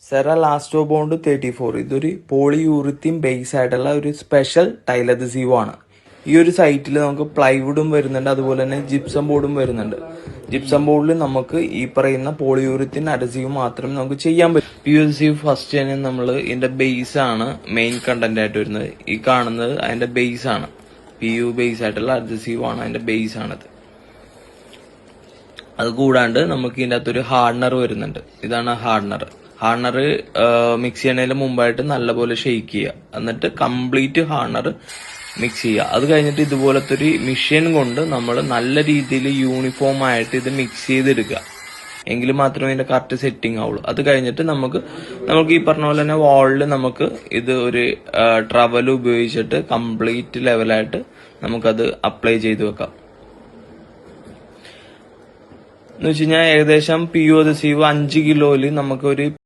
Cera ലാസ്റ്റോ bond 34 ഇതൊരു പോളിയൂറിത്തീൻ base ആയിട്ടുള്ള ഒരു സ്പെഷ്യൽ ടൈൽ അഡ്ഹസീവ് ആണ്. ഈ ഒരു സൈറ്റിൽ നമുക്ക് പ്ലൈവുഡും വരുന്നുണ്ട്, അതുപോലെ തന്നെ ജിപ്സം ബോർഡും വരുന്നുണ്ട്. ജിപ്സം ബോർഡിൽ നമുക്ക് ഈ പറയുന്ന പോളിയൂറിത്തീൻ അഡ്ഹസീവ് മാത്രമേ നമുക്ക് ചെയ്യാൻ പറ്റൂ. പി യു അഡ്ഹസീവ് ഫസ്റ്റ് തന്നെ നമ്മൾ ഇതിന്റെ ബേസ് ആണ് മെയിൻ കണ്ടന്റ് ആയിട്ട് വരുന്നത്. ഈ കാണുന്നത് അതിന്റെ ബേസ് ആണ്. പി യു ബേസ് ആയിട്ടുള്ള അഡ്ഹസീവ് ആണ്, അതിന്റെ ബേസ് ആണത്. അത് കൂടാണ്ട് നമുക്ക് ഇതിന്റെ അകത്തൊരു ഹാർഡനർ വരുന്നുണ്ട്. ഇതാണ് ഹാർഡനർ. ഹാർഡനർ മിക്സ് ചെയ്യണതിന് മുമ്പായിട്ട് നല്ലപോലെ ഷെയ്ക്ക് ചെയ്യുക, എന്നിട്ട് കംപ്ലീറ്റ് ഹാർഡനർ മിക്സ് ചെയ്യുക. അത് കഴിഞ്ഞിട്ട് ഇതുപോലത്തെ ഒരു മെഷീൻ കൊണ്ട് നമ്മൾ നല്ല രീതിയിൽ യൂണിഫോം ആയിട്ട് ഇത് മിക്സ് ചെയ്തെടുക്കുക, എങ്കിൽ മാത്രമേ ഇതിന്റെ കറക്റ്റ് സെറ്റിംഗ് ആവുള്ളൂ. അത് കഴിഞ്ഞിട്ട് നമുക്ക് ഈ പറഞ്ഞ പോലെ തന്നെ വാളിൽ നമുക്ക് ഇത് ഒരു ട്രവൽ ഉപയോഗിച്ചിട്ട് കംപ്ലീറ്റ് ലെവലായിട്ട് നമുക്കത് അപ്ലൈ ചെയ്ത് വെക്കാം. എന്ന് വെച്ച് കഴിഞ്ഞാൽ ഏകദേശം പി യു അഡ്ഹസീവ് 5 കിലോയിൽ നമുക്ക് ഒരു